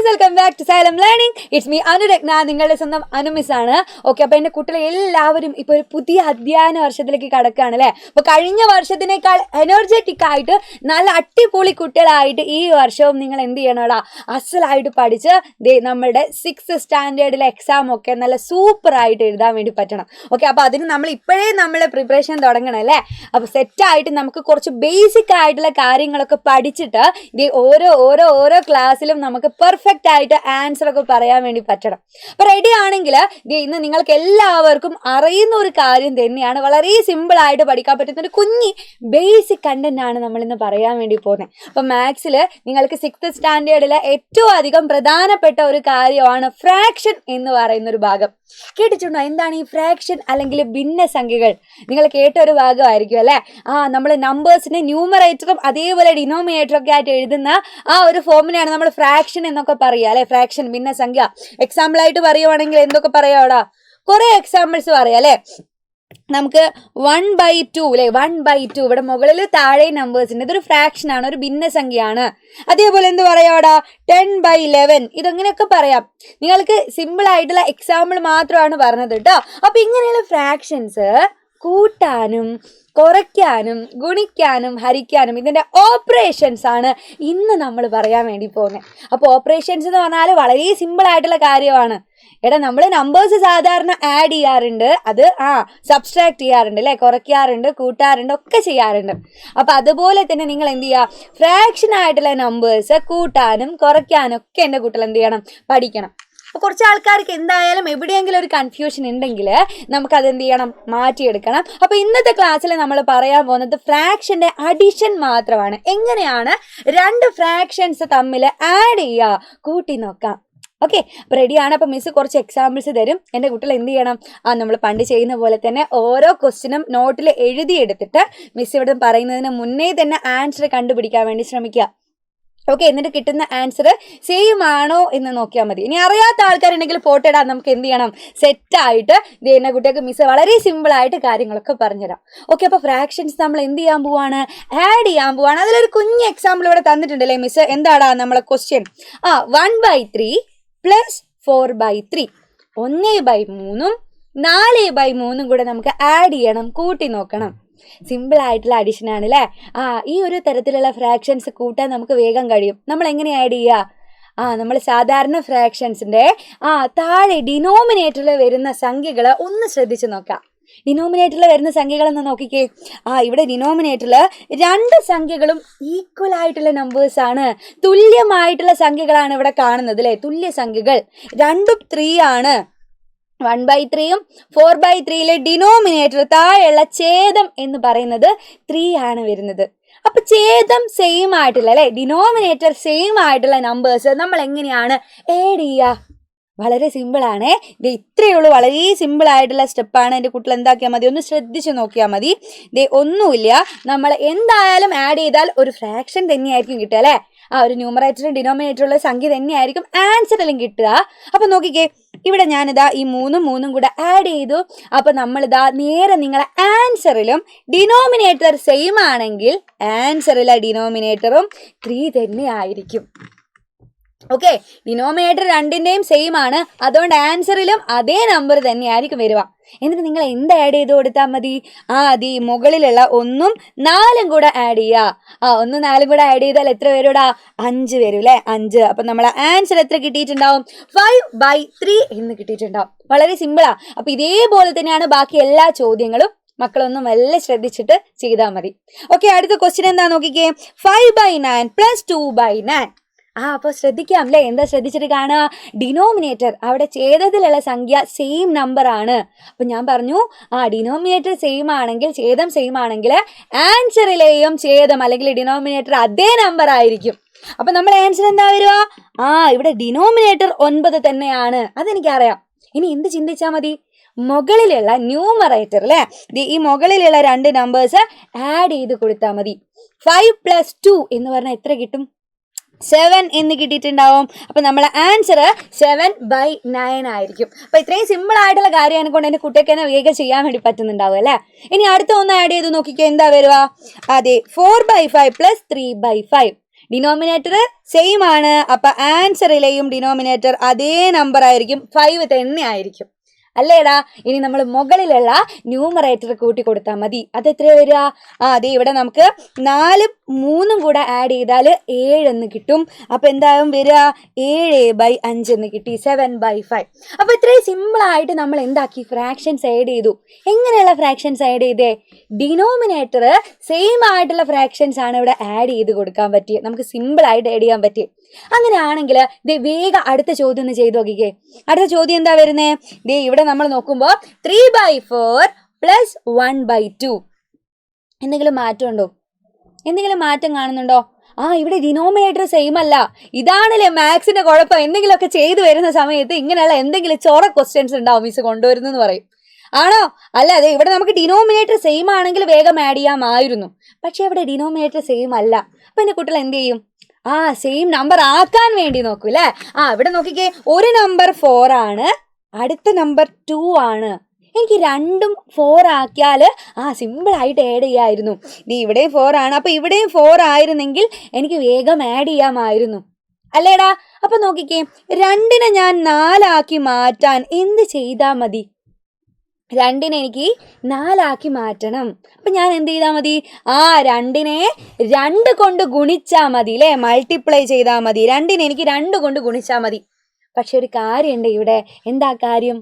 Guys, welcome back to Xylem Learning. It's me Anuragna, നിങ്ങളുടെ സ്വന്തം അനുമിസ് ആണ്. ഓക്കെ, അപ്പോൾ എൻ്റെ കുട്ടികളെ എല്ലാവരും ഇപ്പോൾ ഒരു പുതിയ അധ്യയന വർഷത്തിലേക്ക് കടക്കുകയാണ് അല്ലേ. അപ്പോൾ കഴിഞ്ഞ വർഷത്തിനേക്കാൾ എനർജറ്റിക് ആയിട്ട് നല്ല അടിപൊളി കുട്ടികളായിട്ട് ഈ വർഷവും നിങ്ങൾ എന്ത് ചെയ്യണോടാ, അസലായിട്ട് പഠിച്ച് നമ്മളുടെ 6th സ്റ്റാൻഡേർഡിലെ എക്സാം ഒക്കെ നല്ല സൂപ്പറായിട്ട് എഴുതാൻ വേണ്ടി പറ്റണം. ഓക്കെ, അപ്പോൾ അതിന് നമ്മൾ ഇപ്പോഴേ നമ്മൾ പ്രിപ്പറേഷൻ തുടങ്ങണം അല്ലേ. അപ്പോൾ സെറ്റായിട്ട് നമുക്ക് കുറച്ച് ബേസിക് ആയിട്ടുള്ള കാര്യങ്ങളൊക്കെ പഠിച്ചിട്ട് ഓരോ ക്ലാസ്സിലും നമുക്ക് പെർഫെക്റ്റ് ആയിട്ട് ആൻസർ ഒക്കെ പറയാൻ വേണ്ടി പറ്റണം. അപ്പൊ റെഡി ആണെങ്കിൽ ഇന്ന് നിങ്ങൾക്ക് എല്ലാവർക്കും അറിയുന്ന ഒരു കാര്യം തന്നെയാണ്, വളരെ സിമ്പിൾ ആയിട്ട് പഠിക്കാൻ പറ്റുന്ന ഒരു കുഞ്ഞി ബേസിക് കണ്ടന്റ് ആണ് നമ്മൾ ഇന്ന് പറയാൻ വേണ്ടി പോകുന്നത്. അപ്പൊ മാത്സിൽ നിങ്ങൾക്ക് 6th സ്റ്റാൻഡേർഡിലെ ഏറ്റവും അധികം പ്രധാനപ്പെട്ട ഒരു കാര്യമാണ് ഫ്രാക്ഷൻ എന്ന് പറയുന്ന ഒരു ഭാഗം. കേട്ടിട്ടുണ്ടോ? എന്താണ് ഈ ഫ്രാക്ഷൻ അല്ലെങ്കിൽ ഭിന്നസംഖ്യകൾ? നിങ്ങൾ കേട്ട ഒരു ഭാഗമായിരിക്കും അല്ലെ. നമ്മൾ നമ്പേഴ്സിനെ ന്യൂമറേറ്ററും അതേപോലെ ഡിനോമിനേറ്ററും ഒക്കെ ആയിട്ട് എഴുതുന്ന ആ ഒരു ഫോമിനെയാണ് നമ്മൾ ഫ്രാക്ഷൻ എന്നൊക്കെ പറയുക അല്ലെ. ഫ്രാക്ഷൻ, ഭിന്നസംഖ്യ. എക്സാമ്പിൾ ആയിട്ട് പറയുവാണെങ്കിൽ എന്തൊക്കെ പറയാടാ? കുറെ എക്സാമ്പിൾസ് പറയാം അല്ലെ. നമുക്ക് 1/2 അല്ലെ, 1/2 ഇവിടെ മുകളിൽ താഴെ നമ്പേഴ്സിന്റെ ഇതൊരു ഫ്രാക്ഷൻ ആണ്, ഒരു ഭിന്നസംഖ്യയാണ്. അതേപോലെ എന്ത് പറയാടാ? 10/11. ഇതങ്ങനെയൊക്കെ പറയാം. നിങ്ങൾക്ക് സിമ്പിൾ ആയിട്ടുള്ള എക്സാമ്പിൾ മാത്രമാണ് പറഞ്ഞത് കേട്ടോ. അപ്പൊ ഇങ്ങനെയുള്ള ഫ്രാക്ഷൻസ് കൂട്ടാനും കുറയ്ക്കാനും ഗുണിക്കാനും ഹരിക്കാനും ഇതിൻ്റെ ഓപ്പറേഷൻസ് ആണ് ഇന്ന് നമ്മൾ പറയാൻ വേണ്ടി പോകുന്നത്. അപ്പോൾ ഓപ്പറേഷൻസ് എന്ന് പറഞ്ഞാൽ വളരെ സിമ്പിൾ ആയിട്ടുള്ള കാര്യമാണ്. നമ്മൾ നമ്പേഴ്സ് സാധാരണ ആഡ് ചെയ്യാറുണ്ട്, അത് സബ്സ്ട്രാക്ട് ചെയ്യാറുണ്ട് അല്ലേ, കുറയ്ക്കാറുണ്ട്, കൂട്ടാറുണ്ട്, ഒക്കെ ചെയ്യാറുണ്ട്. അപ്പം അതുപോലെ തന്നെ നിങ്ങൾ എന്ത് ചെയ്യുക, ഫ്രാക്ഷൻ ആയിട്ടുള്ള നമ്പേഴ്സ് കൂട്ടാനും കുറയ്ക്കാനും ഒക്കെ എൻ്റെ കുട്ടികൾ എന്ത് ചെയ്യണം, പഠിക്കണം. അപ്പോൾ കുറച്ച് ആൾക്കാർക്ക് എന്തായാലും എവിടെയെങ്കിലും ഒരു കൺഫ്യൂഷൻ ഉണ്ടെങ്കിൽ നമുക്കത് എന്ത് ചെയ്യണം, മാറ്റിയെടുക്കണം. അപ്പോൾ ഇന്നത്തെ ക്ലാസ്സിൽ നമ്മൾ പറയാൻ പോകുന്നത് ഫ്രാക്ഷൻ്റെ അഡിഷൻ മാത്രമാണ്. എങ്ങനെയാണ് രണ്ട് ഫ്രാക്ഷൻസ് തമ്മിൽ ആഡ് ചെയ്യുക, കൂട്ടി നോക്കാം. ഓക്കെ, അപ്പോൾ റെഡിയാണ്. അപ്പോൾ മിസ് കുറച്ച് എക്സാമ്പിൾസ് തരും. എൻ്റെ കുട്ടികൾ എന്ത് ചെയ്യണം, നമ്മൾ പണ്ട് ചെയ്യുന്ന പോലെ തന്നെ ഓരോ ക്വസ്റ്റിനും നോട്ടിൽ എഴുതിയെടുത്തിട്ട് മിസ് ഇവിടെ പറയുന്നതിന് മുന്നേ തന്നെ ആൻസർ കണ്ടുപിടിക്കാൻ വേണ്ടി ശ്രമിക്കുക. ഓക്കെ, എന്നിട്ട് കിട്ടുന്ന ആൻസർ സെയിം ആണോ എന്ന് നോക്കിയാൽ മതി. ഇനി അറിയാത്ത ആൾക്കാരുണ്ടെങ്കിൽ പോട്ടിടാൻ നമുക്ക് എന്ത് ചെയ്യണം, സെറ്റായിട്ട് എന്നെ കുട്ടികൾക്ക് മിസ് വളരെ സിമ്പിളായിട്ട് കാര്യങ്ങളൊക്കെ പറഞ്ഞുതരാം. ഓക്കെ, അപ്പോൾ ഫ്രാക്ഷൻസ് നമ്മൾ എന്ത് ചെയ്യാൻ പോവാണ്, ആഡ് ചെയ്യാൻ പോവാണ്. അതിലൊരു കുഞ്ഞ് എക്സാമ്പിൾ ഇവിടെ തന്നിട്ടുണ്ടല്ലേ മിസ്. എന്താടാ നമ്മളെ ക്വസ്റ്റ്യൻ? 1/3 + 4/3. 1/3 4/3 കൂടെ നമുക്ക് ആഡ് ചെയ്യണം, കൂട്ടി നോക്കണം. സിമ്പിൾ ആയിട്ടുള്ള അഡീഷൻ ആണ് അല്ലേ. ഈ ഒരു തരത്തിലുള്ള ഫ്രാക്ഷൻസ് കൂട്ടാൻ നമുക്ക് വേഗം കഴിയും. നമ്മൾ എങ്ങനെ ആഡ് ചെയ്യുക? നമ്മൾ സാധാരണ ഫ്രാക്ഷൻസിന്റെ താഴെ ഡിനോമിനേറ്ററിൽ വരുന്ന സംഖ്യകൾ ഒന്ന് ശ്രദ്ധിച്ച് നോക്കാം. ഡിനോമിനേറ്ററിൽ വരുന്ന സംഖ്യകളെന്ന് നോക്കിക്കേ. ഇവിടെ ഡിനോമിനേറ്ററിൽ രണ്ട് സംഖ്യകളും ഈക്വൽ ആയിട്ടുള്ള നമ്പേഴ്സ് ആണ്, തുല്യമായിട്ടുള്ള സംഖ്യകളാണ് ഇവിടെ കാണുന്നത് അല്ലെ. തുല്യ സംഖ്യകൾ രണ്ടും 3 ആണ്. 1/3 4/3 ഡിനോമിനേറ്റർ താഴെയുള്ള ഛേദം എന്ന് പറയുന്നത് 3 ആണ് വരുന്നത്. അപ്പൊ ഛേദം സെയിം ആയിട്ടുള്ള അല്ലെ, ഡിനോമിനേറ്റർ സെയിം ആയിട്ടുള്ള നമ്പേഴ്സ് നമ്മൾ എങ്ങനെയാണ് ആഡ് ചെയ്യുക? വളരെ സിമ്പിൾ ആണേ. ഇത്രയേ ഉള്ളൂ, വളരെ സിമ്പിൾ ആയിട്ടുള്ള സ്റ്റെപ്പാണ്. എൻ്റെ കുട്ടികൾ എന്താക്കിയാൽ മതി, ഒന്ന് ശ്രദ്ധിച്ച് നോക്കിയാൽ മതി. ഒന്നുമില്ല, നമ്മൾ എന്തായാലും ആഡ് ചെയ്താൽ ഒരു ഫ്രാക്ഷൻ തന്നെയായിരിക്കും കിട്ടുക അല്ലേ. ഒരു ന്യൂമറേറ്ററും ഡിനോമിനേറ്ററും ഉള്ള സംഖ്യ തന്നെയായിരിക്കും ആൻസറിലും കിട്ടുക. അപ്പൊ നോക്കിക്കേ, ഇവിടെ ഞാനിതാ ഈ 3 കൂടെ ആഡ് ചെയ്തു. അപ്പൊ നമ്മളിതാ നേരെ നിങ്ങളെ ആൻസറിലും ഡിനോമിനേറ്റർ സെയിം ആണെങ്കിൽ ആൻസറിലെ ഡിനോമിനേറ്ററും 3 തന്നെ ആയിരിക്കും. ഓക്കെ, ഡിനോമിനേറ്റർ രണ്ടിൻ്റെയും സെയിം ആണ്, അതുകൊണ്ട് ആൻസറിലും അതേ നമ്പർ തന്നെയായിരിക്കും വരിക. എന്നിട്ട് നിങ്ങൾ എന്ത് ആഡ് ചെയ്ത് കൊടുത്താൽ മതി? മുകളിലുള്ള 1ഉം 4ഉം കൂടെ ആഡ് ചെയ്യുക. 1ഉം 4ഉം കൂടെ ആഡ് ചെയ്താൽ എത്ര വരൂടാ? 5 വരും അല്ലേ, 5. അപ്പം നമ്മളെ ആൻസർ എത്ര കിട്ടിയിട്ടുണ്ടാവും? 5/3 എന്ന് കിട്ടിയിട്ടുണ്ടാവും. വളരെ സിമ്പിളാ. അപ്പൊ ഇതേപോലെ തന്നെയാണ് ബാക്കി എല്ലാ ചോദ്യങ്ങളും. മക്കളൊന്നും വല്ല ശ്രദ്ധിച്ചിട്ട് ചെയ്താൽ മതി. ഓക്കെ, അടുത്ത ക്വസ്റ്റ്യൻ എന്താ നോക്കിക്കേ. 5/9 + 2/9. അപ്പോൾ ശ്രദ്ധിക്കാം അല്ലേ. എന്താ ശ്രദ്ധിച്ചിട്ട് കാണുക? ഡിനോമിനേറ്റർ അവിടെ ഛേദത്തിലുള്ള സംഖ്യ സെയിം നമ്പർ ആണ്. അപ്പം ഞാൻ പറഞ്ഞു ഡിനോമിനേറ്റർ സെയിം ആണെങ്കിൽ, ഛേദം സെയിം ആണെങ്കിൽ ആൻസറിലെയും ഛേദം അല്ലെങ്കിൽ ഡിനോമിനേറ്റർ അതേ നമ്പർ ആയിരിക്കും. അപ്പം നമ്മുടെ ആൻസർ എന്താ വരിക? ഇവിടെ ഡിനോമിനേറ്റർ 9 തന്നെയാണ്, അതെനിക്കറിയാം. ഇനി എന്ത് ചിന്തിച്ചാൽ മതി? മുകളിലുള്ള ന്യൂമറേറ്റർ അല്ലേ, ഈ മുകളിലുള്ള 2 നമ്പേഴ്സ് ആഡ് ചെയ്ത് കൊടുത്താൽ മതി. 5 + 2 എന്ന് പറഞ്ഞാൽ എത്ര കിട്ടും? 7 എന്ന് കിട്ടിയിട്ടുണ്ടാവും. അപ്പൊ നമ്മളെ ആൻസർ 7/9 ആയിരിക്കും. അപ്പൊ ഇത്രയും സിമ്പിൾ ആയിട്ടുള്ള കാര്യമാണ് കൊണ്ട് എന്റെ കുട്ടിയൊക്കെ തന്നെ വേഗം ചെയ്യാൻ വേണ്ടി പറ്റുന്നുണ്ടാവും അല്ലെ. ഇനി അടുത്ത ഒന്ന് ആഡ് ചെയ്ത് നോക്കിക്കോ, എന്താ വരുക? അതെ, 4/5 + 3/5. ഡിനോമിനേറ്റർ സെയിം ആണ്. അപ്പൊ ആൻസറിലെയും ഡിനോമിനേറ്റർ അതേ നമ്പർ ആയിരിക്കും, 5 തന്നെ ആയിരിക്കും അല്ലേടാ. ഇനി നമ്മൾ മുകളിലുള്ള ന്യൂമറേറ്റർ കൂട്ടി കൊടുത്താൽ മതി. അത് എത്ര വരിക? അതെ ഇവിടെ നമുക്ക് 4ഉം 3ഉം കൂടെ ആഡ് ചെയ്താൽ 7 എന്ന് കിട്ടും. അപ്പൊ എന്താകും വരിക? 7/5 എന്ന് കിട്ടി, 7/5. അപ്പൊ ഇത്രയും സിമ്പിൾ ആയിട്ട് നമ്മൾ എന്താക്കി? ഫ്രാക്ഷൻസ് ആഡ് ചെയ്തു. എങ്ങനെയുള്ള ഫ്രാക്ഷൻസ് ആഡ് ചെയ്തേ? ഡിനോമിനേറ്റർ സെയിം ആയിട്ടുള്ള ഫ്രാക്ഷൻസ് ആണ് ഇവിടെ ആഡ് ചെയ്ത് കൊടുക്കാൻ പറ്റിയത്. നമുക്ക് സിമ്പിൾ ആയിട്ട് ആഡ് ചെയ്യാൻ പറ്റി. അങ്ങനെയാണെങ്കിൽ ദേ വേഗം അടുത്ത ചോദ്യം ഒന്ന് ചെയ്ത് നോക്കിക്കേ. അടുത്ത ചോദ്യം എന്താ വരുന്നേ? ദേ ഇവിടെ നമ്മൾ നോക്കുമ്പോൾ 3/4 + 1/2. എന്തെങ്കിലും മാറ്റം ഉണ്ടോ? എന്തെങ്കിലും മാറ്റം കാണുന്നുണ്ടോ? ഇവിടെ ഡിനോമിനേറ്റർ സെയിം അല്ല. ഇതാണല്ലേ മാത്സിന്റെ കുഴപ്പം. എന്തെങ്കിലുമൊക്കെ ചെയ്തു വരുന്ന സമയത്ത് ഇങ്ങനെയുള്ള എന്തെങ്കിലും ചോറ ക്വസ്റ്റ്യൻസ് ഉണ്ടാവും മിസ് കൊണ്ടുവരുന്നെന്ന് പറയും. ആണോ? അല്ല, അതെ ഇവിടെ നമുക്ക് ഡിനോമിനേറ്റർ സെയിം ആണെങ്കിൽ വേഗം ആഡ് ചെയ്യാമായിരുന്നു. പക്ഷെ ഇവിടെ ഡിനോമിനേറ്റർ സെയിം അല്ല. അപ്പൊ എന്റെ കുട്ടികൾ എന്ത് ചെയ്യും? സെയിം നമ്പർ ആക്കാൻ വേണ്ടി നോക്കൂ അല്ലേ? ഇവിടെ നോക്കിക്കേ, ഒരു നമ്പർ 4 ആണ്, അടുത്ത നമ്പർ 2 ആണ്. എനിക്ക് രണ്ടും 4 ആക്കിയാൽ സിമ്പിൾ ആയിട്ട് ആഡ് ചെയ്യാമായിരുന്നു. ഇവിടെയും 4 ആണ്, അപ്പൊ ഇവിടെയും 4 ആയിരുന്നെങ്കിൽ എനിക്ക് വേഗം ആഡ് ചെയ്യാമായിരുന്നു അല്ലേടാ. അപ്പൊ നോക്കിക്കേ, 2നെ ഞാൻ 4 ആക്കി മാറ്റാൻ എന്ത് ചെയ്താൽ മതി? 2നെ എനിക്ക് 4 ആക്കി മാറ്റണം. അപ്പൊ ഞാൻ എന്ത് ചെയ്താൽ മതി? 2നെ 2 കൊണ്ട് ഗുണിച്ചാൽ മതി അല്ലേ? മൾട്ടിപ്ലൈ ചെയ്താൽ മതി. 2നെ എനിക്ക് 2 കൊണ്ട് ഗുണിച്ചാൽ മതി. പക്ഷെ ഒരു കാര്യമുണ്ട് ഇവിടെ. എന്താ കാര്യം?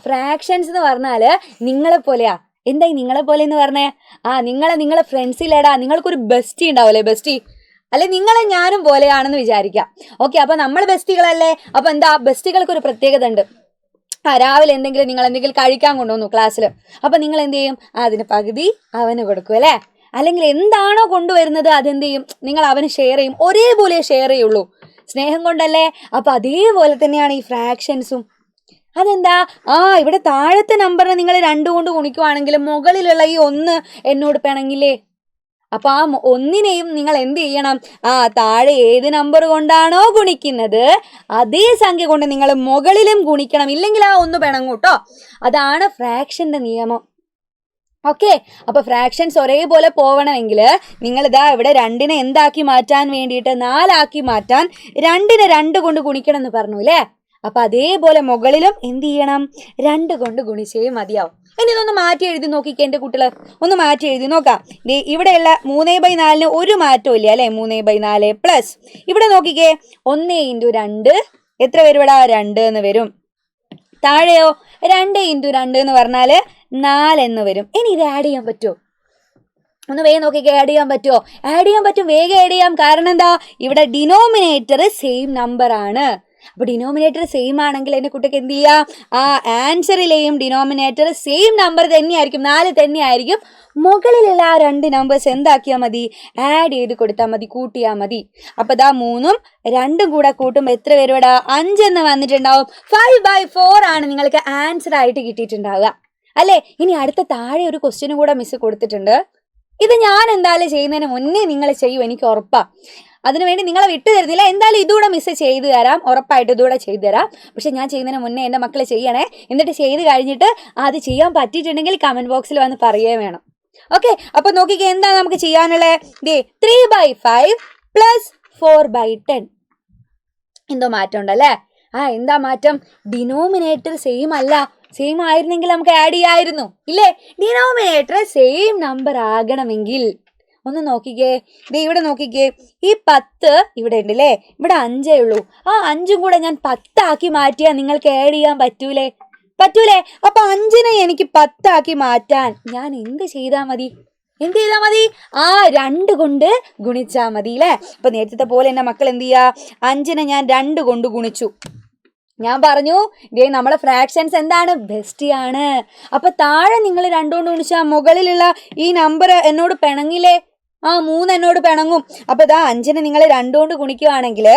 ഫ്രാക്ഷൻസ് എന്ന് പറഞ്ഞാല് നിങ്ങളെ പോലെയാ. എന്തായി നിങ്ങളെ പോലെ എന്ന് പറഞ്ഞേ? നിങ്ങളെ ഫ്രണ്ട്സിലേടാ, നിങ്ങൾക്കൊരു ബെസ്റ്റി ഉണ്ടാവില്ലേ? ബെസ്റ്റി അല്ലെ, നിങ്ങളെ ഞാനും പോലെയാണെന്ന് വിചാരിക്കാം. ഓക്കെ, അപ്പൊ നമ്മൾ ബെസ്റ്റികളല്ലേ. അപ്പൊ എന്താ, ബെസ്റ്റികൾക്ക് ഒരു പ്രത്യേകത ഉണ്ട്. രാവിലെ നിങ്ങൾ എന്തെങ്കിലും കഴിക്കാൻ കൊണ്ടുവന്നു ക്ലാസ്സിൽ. അപ്പൊ നിങ്ങൾ എന്ത് ചെയ്യും? അതിന് പകുതി അവന് കൊടുക്കും അല്ലേ? അല്ലെങ്കിൽ എന്താണോ കൊണ്ടുവരുന്നത് അതെന്ത് ചെയ്യും? നിങ്ങൾ അവന് ഷെയർ ചെയ്യും. ഒരേപോലെ ഷെയർ ചെയ്യുള്ളൂ, സ്നേഹം കൊണ്ടല്ലേ. അപ്പൊ അതേപോലെ തന്നെയാണ് ഈ ഫ്രാക്ഷൻസും. അതെന്താ? ഇവിടെ താഴത്തെ നമ്പറിനെ നിങ്ങൾ 2 കൊണ്ട് ഗുണിക്കുവാണെങ്കിൽ മുകളിലുള്ള ഈ 1 എന്നോട് പിണങ്ങില്ലേ? അപ്പൊ 1നെയും നിങ്ങൾ എന്ത് ചെയ്യണം? താഴെ ഏത് നമ്പർ കൊണ്ടാണോ ഗുണിക്കുന്നത് അതേ സംഖ്യ കൊണ്ട് നിങ്ങൾ മുകളിലും ഗുണിക്കണം. ഇല്ലെങ്കിൽ 1 പിണങ്ങൂട്ടോ. അതാണ് ഫ്രാക്ഷന്റെ നിയമം. ഓക്കെ, അപ്പൊ ഫ്രാക്ഷൻസ് ഒരേപോലെ പോവണമെങ്കിൽ നിങ്ങൾ ഇവിടെ 2നെ എന്താക്കി മാറ്റാൻ വേണ്ടിയിട്ട് 4 ആക്കി മാറ്റാൻ 2നെ 2 കൊണ്ട് ഗുണിക്കണം എന്ന് പറഞ്ഞു അല്ലേ? അപ്പൊ അതേപോലെ മുകളിലും എന്ത് ചെയ്യണം? 2 കൊണ്ട് ഗുണിച്ചേ മതിയാവും. ഇനി ഇതൊന്ന് മാറ്റി എഴുതി നോക്കിക്കേ എൻ്റെ കുട്ടികള്. ഒന്ന് മാറ്റി എഴുതി നോക്കാം. ഇവിടെയുള്ള 3/4 ഒരു മാറ്റവും ഇല്ല അല്ലെ? 3/4 പ്ലസ് ഇവിടെ നോക്കിക്കേ 1 × 2 എത്ര വരും? 2 എന്ന് വരും. താഴെയോ 2 × 2 എന്ന് പറഞ്ഞാൽ 4 എന്ന് വരും. ഇനി ഇത് ആഡ് ചെയ്യാൻ പറ്റുമോ? ഒന്ന് വേഗം നോക്കിക്കേ, ആഡ് ചെയ്യാൻ പറ്റുമോ? ആഡ് ചെയ്യാൻ പറ്റും, വേഗം ആഡ് ചെയ്യാം. കാരണം എന്താ? ഇവിടെ ഡിനോമിനേറ്റർ സെയിം നമ്പർ ആണ്. അപ്പൊ ഡിനോമിനേറ്റർ സെയിം ആണെങ്കിൽ എന്റെ കുട്ടിക്ക് എന്ത് ചെയ്യാം? ആൻസറിലെയും ഡിനോമിനേറ്റർ സെയിം നമ്പർ തന്നെയായിരിക്കും, 4 തന്നെയായിരിക്കും. മുകളിലുള്ള 2 നമ്പേഴ്സ് എന്താക്കിയാൽ മതി? ആഡ് ചെയ്ത് കൊടുത്താൽ മതി, കൂട്ടിയാൽ മതി. അപ്പൊ 3ഉം 2ഉം കൂടെ കൂട്ടുമ്പോൾ എത്ര വരും? 5 എന്ന് വന്നിട്ടുണ്ടാവും. 5/4 ആണ് നിങ്ങൾക്ക് ആൻസർ ആയിട്ട് കിട്ടിയിട്ടുണ്ടാവുക അല്ലെ? ഇനി അടുത്ത താഴെ ഒരു ക്വസ്റ്റ്യനും കൂടെ മിസ് കൊടുത്തിട്ടുണ്ട്. ഇത് ഞാൻ എന്തായാലും ചെയ്യുന്നതിന് മുന്നേ നിങ്ങൾ ചെയ്യും, എനിക്ക് ഉറപ്പാ. അതിനുവേണ്ടി നിങ്ങളെ വിട്ടു തരുന്നില്ല. എന്തായാലും ഇതുകൂടെ മിസ് ചെയ്തു തരാം, ഉറപ്പായിട്ട് ഇതുകൂടെ ചെയ്തു തരാം. പക്ഷെ ഞാൻ ചെയ്യുന്നതിന് മുന്നേ എൻ്റെ മക്കളെ ചെയ്യണേ. എന്നിട്ട് ചെയ്ത് കഴിഞ്ഞിട്ട് അത് ചെയ്യാൻ പറ്റിയിട്ടുണ്ടെങ്കിൽ കമന്റ് ബോക്സിൽ വന്ന് പറയുകയും വേണം. ഓക്കെ, അപ്പൊ നോക്കിക്കേ എന്താ നമുക്ക് ചെയ്യാനുള്ളത്? 3/5 + 4/10. എന്തോ മാറ്റം ഉണ്ടല്ലേ? എന്താ മാറ്റം? ഡിനോമിനേറ്റർ സെയിം അല്ല. സെയിം ആയിരുന്നെങ്കിൽ നമുക്ക് ആഡ് ചെയ്യായിരുന്നു ഇല്ലേ? ഡിനോമിനേറ്റർ സെയിം നമ്പർ ആകണമെങ്കിൽ ഒന്ന് നോക്കിക്കേ, ഇവിടെ നോക്കിക്കേ, ഈ 10 ഇവിടെ ഉണ്ട് അല്ലേ? ഇവിടെ 5 ഉള്ളൂ. 5ഉം കൂടെ ഞാൻ 10 ആക്കി മാറ്റിയാൽ നിങ്ങൾക്ക് ആഡ് ചെയ്യാൻ പറ്റൂലേ? അപ്പൊ 5നെ എനിക്ക് 10 ആക്കി മാറ്റാൻ ഞാൻ എന്ത് ചെയ്താൽ മതി? 2 കൊണ്ട് ഗുണിച്ചാ മതി അല്ലേ? അപ്പൊ നേരത്തെ പോലെ എന്റെ മക്കൾ എന്ത് ചെയ്യാ? 5നെ ഞാൻ 2 കൊണ്ട് ഗുണിച്ചു. ഞാൻ പറഞ്ഞു നമ്മളെ ഫ്രാക്ഷൻസ് എന്താണ്? ബെസ്റ്റിയാണ്. അപ്പൊ താഴെ നിങ്ങൾ 2 കൊണ്ട് ഗുണിച്ചാൽ മുകളിലുള്ള ഈ നമ്പർ എന്നോട് പിണങ്ങില്ലേ? 3 എന്നോട് പിണങ്ങും. അപ്പൊ 5നെ നിങ്ങൾ 2 കൊണ്ട് ഗുണിക്കുവാണെങ്കിൽ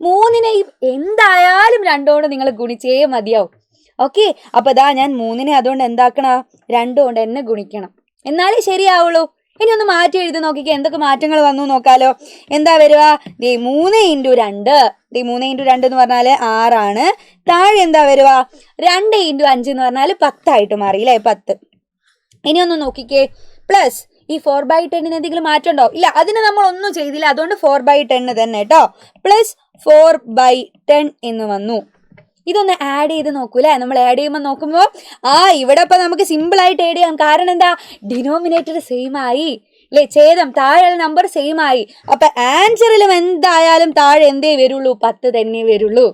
3നെ എന്തായാലും 2 കൊണ്ട് നിങ്ങൾ ഗുണിച്ചേ മതിയാവും. ഓക്കെ, അപ്പൊ ഞാൻ 3നെ അതുകൊണ്ട് എന്താക്കണം? 2 കൊണ്ട് എന്നെ ഗുണിക്കണം, എന്നാലേ ശരിയാവുള്ളൂ. ഇനി ഒന്ന് മാറ്റി എഴുതി നോക്കിക്കേ, എന്തൊക്കെ മാറ്റങ്ങൾ വന്നു നോക്കാലോ. എന്താ വരിക? 3 × 2. 3 × 2 എന്ന് പറഞ്ഞാൽ 6 ആണ്. താഴെ എന്താ വരിക? 2 × 5 എന്ന് പറഞ്ഞാൽ 10 ആയിട്ട് മാറി അല്ലേ? 10. ഇനി ഒന്ന് നോക്കിക്കേ, പ്ലസ് ഈ 4/10 എന്തെങ്കിലും മാറ്റം ഉണ്ടോ? ഇല്ല, അതിന് നമ്മൾ ഒന്നും ചെയ്തില്ല. അതുകൊണ്ട് 4/10 തന്നെ കേട്ടോ. പ്ലസ് 4/10 എന്ന് വന്നു. ഇതൊന്ന് ആഡ് ചെയ്ത് നോക്കൂ അല്ലേ? നമ്മൾ ആഡ് ചെയ്യുമ്പോൾ നോക്കുമ്പോൾ ഇവിടെ ഇപ്പം നമുക്ക് സിമ്പിൾ ആയിട്ട് ആഡ് ചെയ്യാം. കാരണം എന്താ, ഡിനോമിനേറ്റർ സെയിം ആയി അല്ലേ, ഛേദം താഴെയുള്ള നമ്പർ സെയിം ആയി. അപ്പൊ ആൻസറിലും എന്തായാലും താഴെ എന്തേ വരുള്ളൂ, 10 തന്നെ വരുള്ളൂ.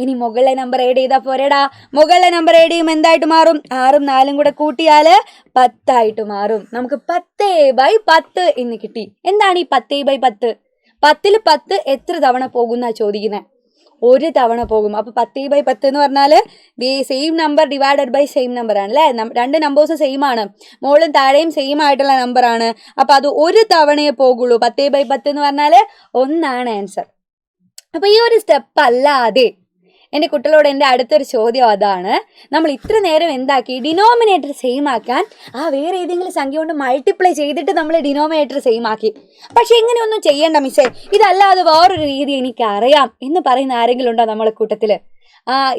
ഇനി മുകളിലെ നമ്പർ ആഡ് ചെയ്താൽ പോരേടാ. മുകളിലെ നമ്പർ ആഡ് ചെയ്യുമ്പോൾ എന്തായിട്ട് മാറും? 6ഉം 4ഉം കൂടെ കൂട്ടിയാൽ 10 ആയിട്ട് മാറും. നമുക്ക് 10/10 എന്ന് കിട്ടി. എന്താണ് ഈ 10/10? 10ൽ 10 എത്ര തവണ പോകുന്നാ ചോദിക്കുന്നത്? ഒരു തവണ പോകും. അപ്പൊ 10/10 എന്ന് പറഞ്ഞാൽ same number divided by same number ആണ് അല്ലേ? രണ്ട് നമ്പേഴ്സ് സെയിം ആണ്, മുകളിലും താഴെയും സെയിം ആയിട്ടുള്ള നമ്പർ ആണ്. അപ്പൊ അത് ഒരു തവണയെ പോകുള്ളൂ. 10/10 എന്ന് പറഞ്ഞാൽ 1 ആൻസർ. അപ്പൊ ഈ ഒരു സ്റ്റെപ്പ് അല്ലാതെ എൻ്റെ കുട്ടികളോട് എൻ്റെ അടുത്തൊരു ചോദ്യം അതാണ്, നമ്മൾ ഇത്ര നേരം എന്താക്കി, ഡിനോമിനേറ്റർ സെയിം ആക്കാൻ വേറെ ഏതെങ്കിലും സംഖ്യ കൊണ്ട് മൾട്ടിപ്ലൈ ചെയ്തിട്ട് നമ്മൾ ഡിനോമിനേറ്റർ സെയിം ആക്കി. പക്ഷെ ഇങ്ങനെയൊന്നും ചെയ്യണ്ട മിസ്സേ, ഇതല്ലാതെ വേറൊരു രീതി എനിക്കറിയാം എന്ന് പറയുന്ന ആരെങ്കിലും ഉണ്ടോ നമ്മളെ കൂട്ടത്തിൽ?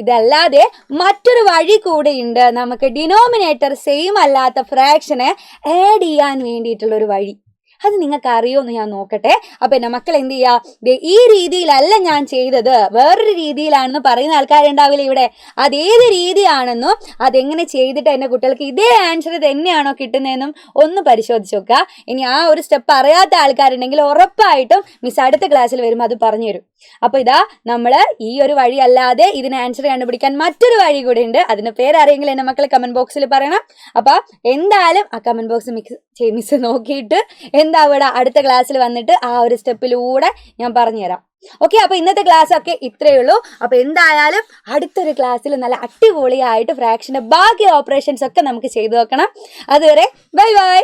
ഇതല്ലാതെ മറ്റൊരു വഴി കൂടെയുണ്ട്, നമുക്ക് ഡിനോമിനേറ്റർ സെയിം അല്ലാത്ത ഫ്രാക്ഷനെ ആഡ് ചെയ്യാൻ വേണ്ടിയിട്ടുള്ളൊരു വഴി. അത് നിങ്ങൾക്ക് അറിയുമെന്ന് ഞാൻ നോക്കട്ടെ. അപ്പൊ എൻ്റെ മക്കൾ എന്ത് ചെയ്യുക, ഈ രീതിയിലല്ല ഞാൻ ചെയ്തത്, വേറൊരു രീതിയിലാണെന്ന് പറയുന്ന ആൾക്കാരുണ്ടാവില്ല ഇവിടെ. അതേത് രീതിയാണെന്നോ അതെങ്ങനെ ചെയ്തിട്ട് എൻ്റെ കുട്ടികൾക്ക് ഇതേ ആൻസർ തന്നെയാണോ കിട്ടുന്നതെന്നും ഒന്ന് പരിശോധിച്ച് നോക്കുക. ഇനി ഒരു സ്റ്റെപ്പ് അറിയാത്ത ആൾക്കാരുണ്ടെങ്കിൽ ഉറപ്പായിട്ടും മിസ് അടുത്ത ക്ലാസ്സിൽ വരുമ്പോൾ അത് പറഞ്ഞു തരും. അപ്പൊ നമ്മൾ ഈ ഒരു വഴി അല്ലാതെ ഇതിന് ആൻസർ കണ്ടുപിടിക്കാൻ മറ്റൊരു വഴി കൂടെ ഉണ്ട്. അതിന്റെ പേരറിയെങ്കിൽ എൻ്റെ മക്കൾ കമന്റ് ബോക്സിൽ പറയണം. അപ്പൊ എന്തായാലും ആ കമന്റ് ബോക്സ് മിസ് നോക്കിയിട്ട് ഇവിടെ അടുത്ത ക്ലാസ്സിൽ വന്നിട്ട് ഒരു സ്റ്റെപ്പിലൂടെ ഞാൻ പറഞ്ഞുതരാം. ഓക്കെ, അപ്പൊ ഇന്നത്തെ ക്ലാസ് ഒക്കെ ഇത്രയേ ഉള്ളൂ. അപ്പൊ എന്തായാലും അടുത്തൊരു ക്ലാസ്സിൽ നല്ല അടിപൊളിയായിട്ട് ഫ്രാക്ഷന്റെ ബാക്കി ഓപ്പറേഷൻസ് ഒക്കെ നമുക്ക് ചെയ്തു നോക്കണം. അതുവരെ ബൈ ബൈ.